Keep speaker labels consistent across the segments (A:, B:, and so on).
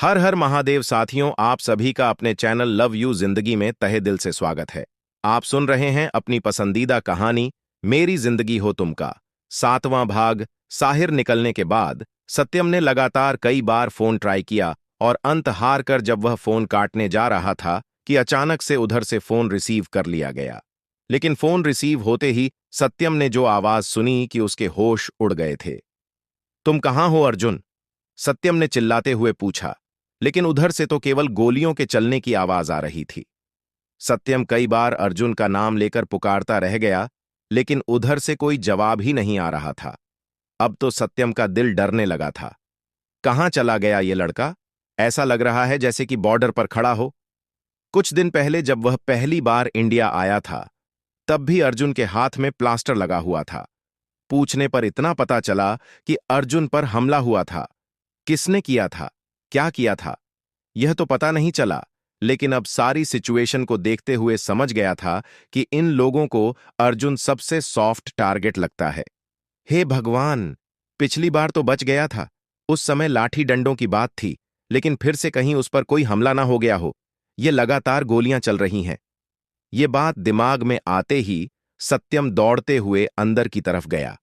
A: हर हर महादेव साथियों, आप सभी का अपने चैनल लव यू जिंदगी में तहे दिल से स्वागत है। आप सुन रहे हैं अपनी पसंदीदा कहानी मेरी जिंदगी हो तुम का 7वां भाग। साहिर निकलने के बाद सत्यम ने लगातार कई बार फोन ट्राई किया और अंत हार कर जब वह फोन काटने जा रहा था कि अचानक से उधर से फोन रिसीव कर लिया गया। लेकिन फोन रिसीव होते ही सत्यम ने जो आवाज सुनी कि उसके होश उड़ गए थे। तुम कहाँ हो अर्जुन? सत्यम ने चिल्लाते हुए पूछा, लेकिन उधर से तो केवल गोलियों के चलने की आवाज आ रही थी। सत्यम कई बार अर्जुन का नाम लेकर पुकारता रह गया, लेकिन उधर से कोई जवाब ही नहीं आ रहा था। अब तो सत्यम का दिल डरने लगा था। कहाँ चला गया ये लड़का? ऐसा लग रहा है जैसे कि बॉर्डर पर खड़ा हो। कुछ दिन पहले जब वह पहली बार इंडिया आया था, तब भी अर्जुन के हाथ में प्लास्टर लगा हुआ था। पूछने पर इतना पता चला कि अर्जुन पर हमला हुआ था। किसने किया था, क्या किया था, यह तो पता नहीं चला, लेकिन अब सारी सिचुएशन को देखते हुए समझ गया था कि इन लोगों को अर्जुन सबसे सॉफ्ट टारगेट लगता है। हे भगवान! पिछली बार तो बच गया था। उस समय लाठी डंडों की बात थी, लेकिन फिर से कहीं उस पर कोई हमला ना हो गया हो। ये लगातार गोलियां चल रही हैं। ये बात दिमाग में आते ही सत्यम दौड़ते हुए अंदर की तरफ गया।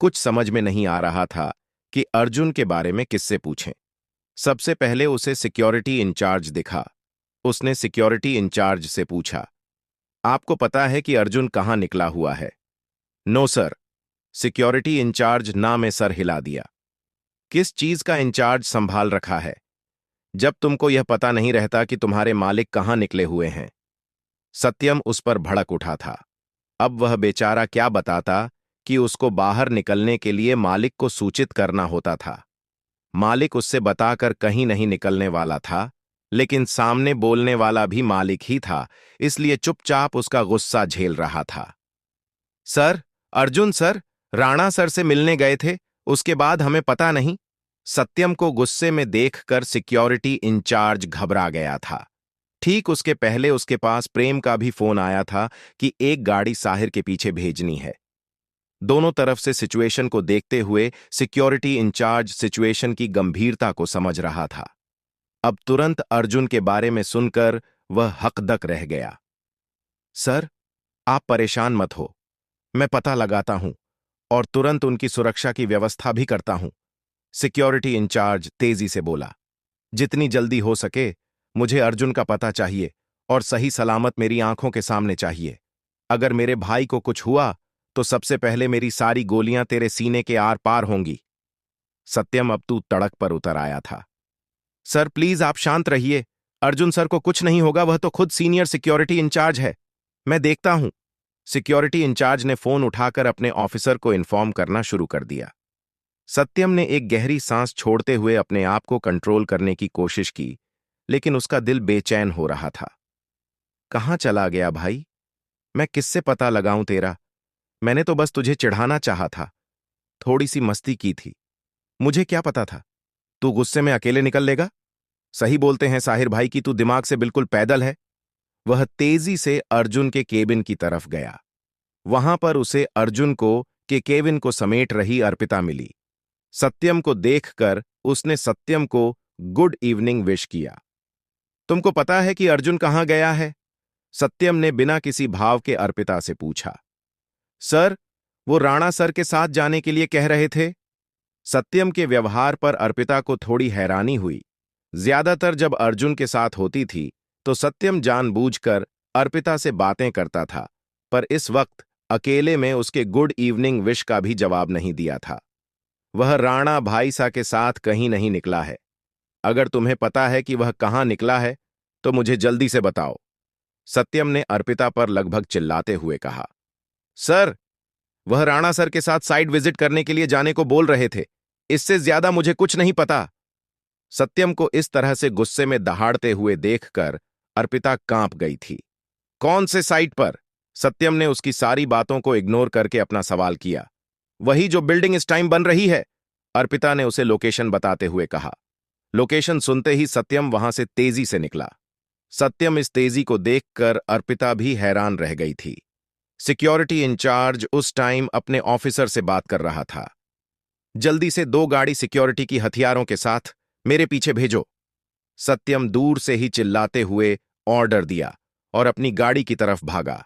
A: कुछ समझ में नहीं आ रहा था कि अर्जुन के बारे में किससे पूछें। सबसे पहले उसे सिक्योरिटी इंचार्ज दिखा। उसने सिक्योरिटी इंचार्ज से पूछा, आपको पता है कि अर्जुन कहाँ निकला हुआ है? No sir. सिक्योरिटी इंचार्ज ना में सर हिला दिया। किस चीज का इंचार्ज संभाल रखा है जब तुमको यह पता नहीं रहता कि तुम्हारे मालिक कहाँ निकले हुए हैं? सत्यम उस पर भड़क उठा था। अब वह बेचारा क्या बताता कि उसको बाहर निकलने के लिए मालिक को सूचित करना होता था। मालिक उससे बताकर कहीं नहीं निकलने वाला था, लेकिन सामने बोलने वाला भी मालिक ही था, इसलिए चुपचाप उसका गुस्सा झेल रहा था। Sir, Arjun sir, Rana sir से मिलने गए थे, उसके बाद हमें पता नहीं। सत्यम को गुस्से में देखकर सिक्योरिटी इंचार्ज घबरा गया था। ठीक उसके पहले उसके पास प्रेम का भी फोन आया था कि एक गाड़ी साहिर के पीछे भेजनी है। दोनों तरफ से सिचुएशन को देखते हुए सिक्योरिटी इंचार्ज सिचुएशन की गंभीरता को समझ रहा था। अब तुरंत अर्जुन के बारे में सुनकर वह हकदक रह गया। सर, आप परेशान मत हो, मैं पता लगाता हूं और तुरंत उनकी सुरक्षा की व्यवस्था भी करता हूं। सिक्योरिटी इंचार्ज तेजी से बोला, जितनी जल्दी हो सके मुझे अर्जुन का पता चाहिए और सही सलामत मेरी आंखों के सामने चाहिए। अगर मेरे भाई को कुछ हुआ तो सबसे पहले मेरी सारी गोलियां तेरे सीने के आर पार होंगी। सत्यम अब तू तड़क पर उतर आया था। सर प्लीज आप शांत रहिए, अर्जुन सर को कुछ नहीं होगा, वह तो खुद सीनियर सिक्योरिटी इंचार्ज है, मैं देखता हूं। सिक्योरिटी इंचार्ज ने फोन उठाकर अपने ऑफिसर को इन्फॉर्म करना शुरू कर दिया। सत्यम ने एक गहरी सांस छोड़ते हुए अपने आप को कंट्रोल करने की कोशिश की, लेकिन उसका दिल बेचैन हो रहा था। कहां चला गया भाई? मैं किससे पता लगाऊं तेरा? मैंने तो बस तुझे चिढ़ाना चाहा था, थोड़ी सी मस्ती की थी। मुझे क्या पता था तू गुस्से में अकेले निकल लेगा। सही बोलते हैं साहिर भाई कि तू दिमाग से बिल्कुल पैदल है। वह तेजी से अर्जुन के केबिन की तरफ गया। वहां पर उसे अर्जुन को के केबिन को समेट रही अर्पिता मिली। सत्यम को देखकर उसने सत्यम को गुड इवनिंग विश किया। तुमको पता है कि अर्जुन कहां गया है? सत्यम ने बिना किसी भाव के अर्पिता से पूछा। सर, वो राणा सर के साथ जाने के लिए कह रहे थे। सत्यम के व्यवहार पर अर्पिता को थोड़ी हैरानी हुई। ज्यादातर जब अर्जुन के साथ होती थी तो सत्यम जानबूझकर अर्पिता से बातें करता था, पर इस वक्त अकेले में उसके गुड इवनिंग विश का भी जवाब नहीं दिया था। वह राणा भाईसा के साथ कहीं नहीं निकला है। अगर तुम्हें पता है कि वह कहां निकला है तो मुझे जल्दी से बताओ। सत्यम ने अर्पिता पर लगभग चिल्लाते हुए कहा। सर, वह राणा सर के साथ साइट विजिट करने के लिए जाने को बोल रहे थे, इससे ज्यादा मुझे कुछ नहीं पता। सत्यम को इस तरह से गुस्से में दहाड़ते हुए देखकर अर्पिता कांप गई थी। कौन से साइट पर? सत्यम ने उसकी सारी बातों को इग्नोर करके अपना सवाल किया। वही जो बिल्डिंग इस टाइम बन रही है, अर्पिता ने उसे लोकेशन बताते हुए कहा। लोकेशन सुनते ही सत्यम वहां से तेजी से निकला। सत्यम इस तेजी को देखकर अर्पिता भी हैरान रह गई थी। सिक्योरिटी इंचार्ज उस टाइम अपने ऑफिसर से बात कर रहा था। जल्दी से 2 गाड़ी सिक्योरिटी की हथियारों के साथ मेरे पीछे भेजो। सत्यम दूर से ही चिल्लाते हुए ऑर्डर दिया और अपनी गाड़ी की तरफ भागा।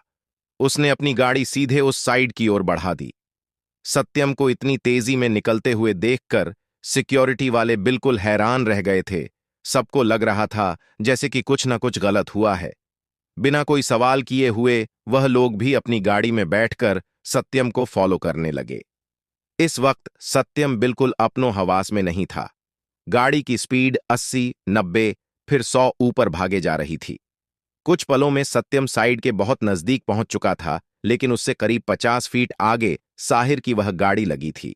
A: उसने अपनी गाड़ी सीधे उस साइड की ओर बढ़ा दी। सत्यम को इतनी तेजी में निकलते हुए देखकर सिक्योरिटी वाले बिल्कुल हैरान रह गए थे। सबको लग रहा था जैसे कि कुछ न कुछ गलत हुआ है। बिना कोई सवाल किए हुए वह लोग भी अपनी गाड़ी में बैठकर सत्यम को फॉलो करने लगे। इस वक्त सत्यम बिल्कुल अपनो हवास में नहीं था। गाड़ी की स्पीड 80, 90, फिर 100 ऊपर भागे जा रही थी। कुछ पलों में सत्यम साइड के बहुत नजदीक पहुंच चुका था, लेकिन उससे करीब 50 फीट आगे साहिर की वह गाड़ी लगी थी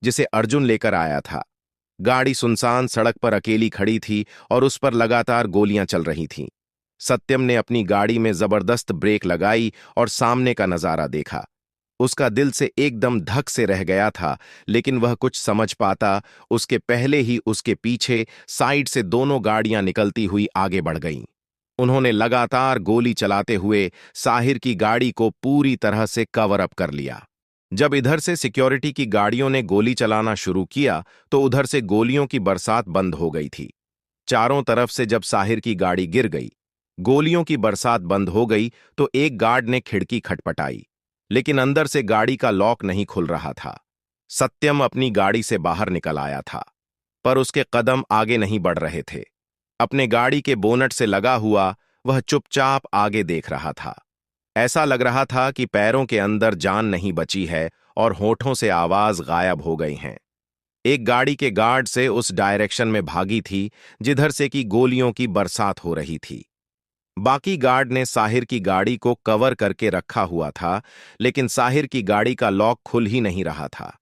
A: जिसे अर्जुन लेकर आया था। गाड़ी सुनसान सड़क पर अकेली खड़ी थी और उस पर लगातार गोलियां चल रही थीं। सत्यम ने अपनी गाड़ी में जबरदस्त ब्रेक लगाई और सामने का नजारा देखा। उसका दिल से एकदम धक से रह गया था, लेकिन वह कुछ समझ पाता उसके पहले ही उसके पीछे साइड से दोनों गाड़ियां निकलती हुई आगे बढ़ गईं। उन्होंने लगातार गोली चलाते हुए साहिर की गाड़ी को पूरी तरह से कवर अप कर लिया। जब इधर से सिक्योरिटी की गाड़ियों ने गोली चलाना शुरू किया तो उधर से गोलियों की बरसात बंद हो गई थी। चारों तरफ से जब साहिर की गाड़ी गिर गई, गोलियों की बरसात बंद हो गई तो एक गार्ड ने खिड़की खटपटाई, लेकिन अंदर से गाड़ी का लॉक नहीं खुल रहा था। सत्यम अपनी गाड़ी से बाहर निकल आया था, पर उसके कदम आगे नहीं बढ़ रहे थे। अपने गाड़ी के बोनट से लगा हुआ वह चुपचाप आगे देख रहा था। ऐसा लग रहा था कि पैरों के अंदर जान नहीं बची है और होठों से आवाज गायब हो गई हैं। एक गाड़ी के गार्ड से उस डायरेक्शन में भागी थी जिधर से कि गोलियों की बरसात हो रही थी। बाकी गार्ड ने साहिर की गाड़ी को कवर करके रखा हुआ था, लेकिन साहिर की गाड़ी का लॉक खुल ही नहीं रहा था।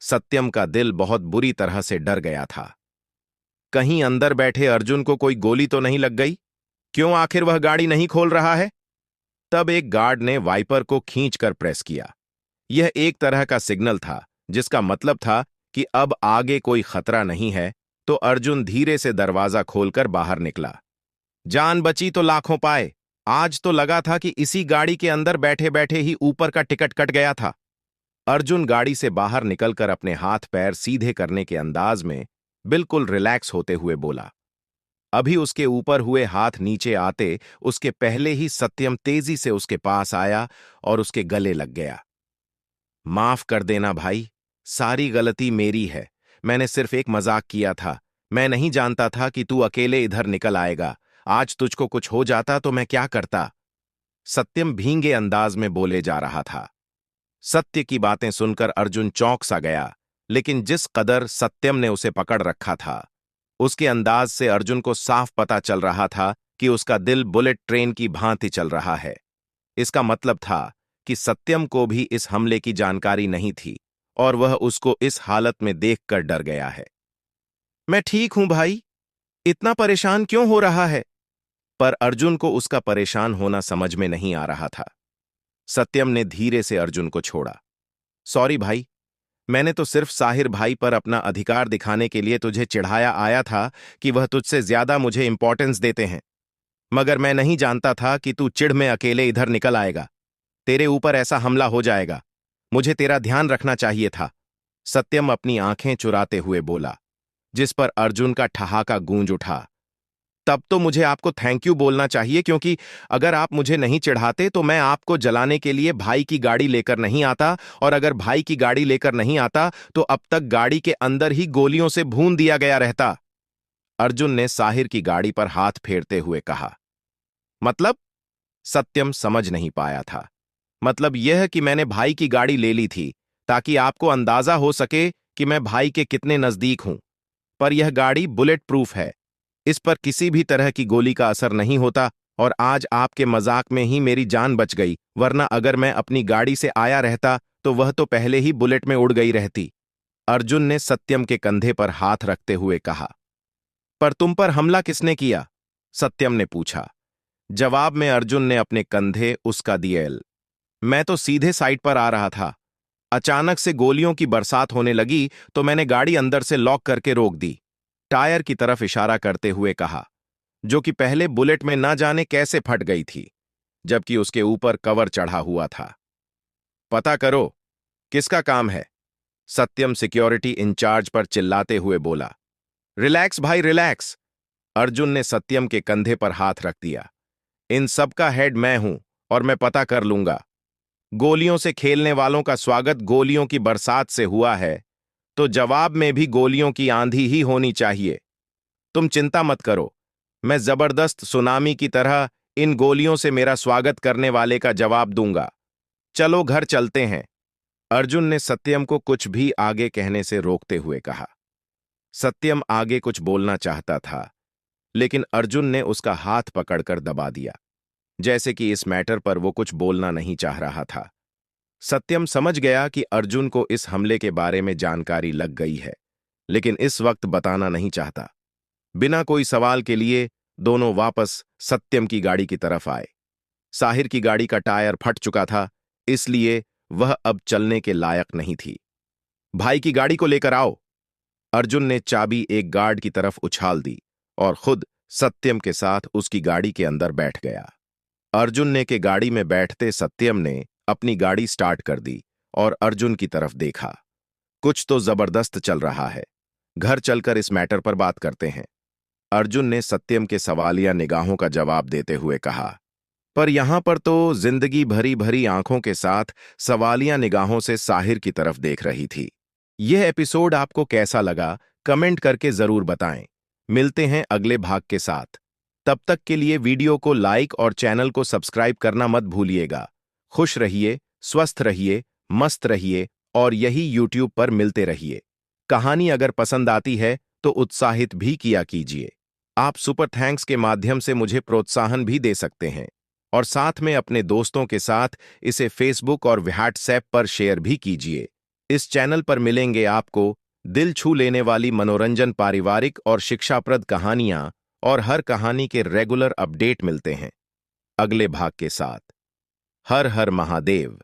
A: सत्यम का दिल बहुत बुरी तरह से डर गया था। कहीं अंदर बैठे अर्जुन को कोई गोली तो नहीं लग गई? क्यों आखिर वह गाड़ी नहीं खोल रहा है? तब एक गार्ड ने वाइपर को खींचकर प्रेस किया। यह एक तरह का सिग्नल था, जिसका मतलब था कि अब आगे कोई खतरा नहीं है। तो अर्जुन धीरे से दरवाजा खोलकर बाहर निकला। जान बची तो लाखों पाए। आज तो लगा था कि इसी गाड़ी के अंदर बैठे बैठे ही ऊपर का टिकट कट गया था। अर्जुन गाड़ी से बाहर निकलकर अपने हाथ पैर सीधे करने के अंदाज में बिल्कुल रिलैक्स होते हुए बोला। अभी उसके ऊपर हुए हाथ नीचे आते उसके पहले ही सत्यम तेजी से उसके पास आया और उसके गले लग गया। माफ कर देना भाई, सारी गलती मेरी है। मैंने सिर्फ एक मजाक किया था। मैं नहीं जानता था कि तू अकेले इधर निकल आएगा। आज तुझको कुछ हो जाता तो मैं क्या करता? सत्यम भींगे अंदाज में बोले जा रहा था। सत्य की बातें सुनकर अर्जुन चौंक सा गया, लेकिन जिस कदर सत्यम ने उसे पकड़ रखा था, उसके अंदाज से अर्जुन को साफ पता चल रहा था कि उसका दिल बुलेट ट्रेन की भांति चल रहा है। इसका मतलब था कि सत्यम को भी इस हमले की जानकारी नहीं थी और वह उसको इस हालत में देखकर डर गया है। मैं ठीक हूं भाई, इतना परेशान क्यों हो रहा है? पर अर्जुन को उसका परेशान होना समझ में नहीं आ रहा था। सत्यम ने धीरे से अर्जुन को छोड़ा। सॉरी भाई, मैंने तो सिर्फ साहिर भाई पर अपना अधिकार दिखाने के लिए तुझे चिढ़ाया आया था कि वह तुझसे ज्यादा मुझे इंपॉर्टेंस देते हैं। मगर मैं नहीं जानता था कि तू चिढ़ में अकेले इधर निकल आएगा। तेरे ऊपर ऐसा हमला हो जाएगा। मुझे तेरा ध्यान रखना चाहिए था। सत्यम अपनी आंखें चुराते हुए बोला, जिस पर अर्जुन का ठहाका गूंज उठा। तब तो मुझे आपको थैंक यू बोलना चाहिए, क्योंकि अगर आप मुझे नहीं चिढ़ाते तो मैं आपको जलाने के लिए भाई की गाड़ी लेकर नहीं आता, और अगर भाई की गाड़ी लेकर नहीं आता तो अब तक गाड़ी के अंदर ही गोलियों से भून दिया गया रहता। अर्जुन ने साहिर की गाड़ी पर हाथ फेरते हुए कहा। मतलब? सत्यम समझ नहीं पाया था। मतलब यह कि मैंने भाई की गाड़ी ले ली थी ताकि आपको अंदाजा हो सके कि मैं भाई के कितने नजदीक हूं। पर यह गाड़ी बुलेट प्रूफ है। इस पर किसी भी तरह की गोली का असर नहीं होता, और आज आपके मजाक में ही मेरी जान बच गई, वरना अगर मैं अपनी गाड़ी से आया रहता तो वह तो पहले ही बुलेट में उड़ गई रहती। अर्जुन ने सत्यम के कंधे पर हाथ रखते हुए कहा। पर तुम पर हमला किसने किया? सत्यम ने पूछा। जवाब में अर्जुन ने अपने कंधे उसका दिए। मैं तो सीधे साइड पर आ रहा था। अचानक से गोलियों की बरसात होने लगी तो मैंने गाड़ी अंदर से लॉक करके रोक दी। टायर की तरफ इशारा करते हुए कहा, जो कि पहले बुलेट में ना जाने कैसे फट गई थी, जबकि उसके ऊपर कवर चढ़ा हुआ था। पता करो, किसका काम है? सत्यम सिक्योरिटी इंचार्ज पर चिल्लाते हुए बोला। रिलैक्स भाई, रिलैक्स। अर्जुन ने सत्यम के कंधे पर हाथ रख दिया। इन सब का हेड मैं हूं और मैं पता कर लूंगा। गोलियों से खेलने वालों का स्वागत गोलियों की बरसात से हुआ है, तो जवाब में भी गोलियों की आंधी ही होनी चाहिए। तुम चिंता मत करो, मैं जबरदस्त सुनामी की तरह इन गोलियों से मेरा स्वागत करने वाले का जवाब दूंगा। चलो घर चलते हैं। अर्जुन ने सत्यम को कुछ भी आगे कहने से रोकते हुए कहा। सत्यम आगे कुछ बोलना चाहता था, लेकिन अर्जुन ने उसका हाथ पकड़कर दबा दिया, जैसे कि इस मैटर पर वो कुछ बोलना नहीं चाह रहा था। सत्यम समझ गया कि अर्जुन को इस हमले के बारे में जानकारी लग गई है, लेकिन इस वक्त बताना नहीं चाहता। बिना कोई सवाल के लिए दोनों वापस सत्यम की गाड़ी की तरफ आए। साहिर की गाड़ी का टायर फट चुका था, इसलिए वह अब चलने के लायक नहीं थी। भाई की गाड़ी को लेकर आओ। अर्जुन ने चाबी एक गार्ड की तरफ उछाल दी और खुद सत्यम के साथ उसकी गाड़ी के अंदर बैठ गया। अर्जुन ने के गाड़ी में बैठते सत्यम ने अपनी गाड़ी स्टार्ट कर दी और अर्जुन की तरफ देखा। कुछ तो जबरदस्त चल रहा है, घर चलकर इस मैटर पर बात करते हैं। अर्जुन ने सत्यम के सवालिया निगाहों का जवाब देते हुए कहा। पर यहां पर तो जिंदगी भरी भरी आंखों के साथ सवालिया निगाहों से साहिर की तरफ देख रही थी। यह एपिसोड आपको कैसा लगा, कमेंट करके जरूर बताएं। मिलते हैं अगले भाग के साथ। तब तक के लिए वीडियो को लाइक और चैनल को सब्सक्राइब करना मत भूलिएगा। खुश रहिए, स्वस्थ रहिए, मस्त रहिए और यही यूट्यूब पर मिलते रहिए। कहानी अगर पसंद आती है तो उत्साहित भी किया कीजिए। आप सुपर थैंक्स के माध्यम से मुझे प्रोत्साहन भी दे सकते हैं और साथ में अपने दोस्तों के साथ इसे फेसबुक और व्हाट्सएप पर शेयर भी कीजिए। इस चैनल पर मिलेंगे आपको दिल छू लेने वाली मनोरंजन, पारिवारिक और शिक्षाप्रद कहानियां और हर कहानी के रेगुलर अपडेट मिलते हैं। अगले भाग के साथ। हर हर महादेव।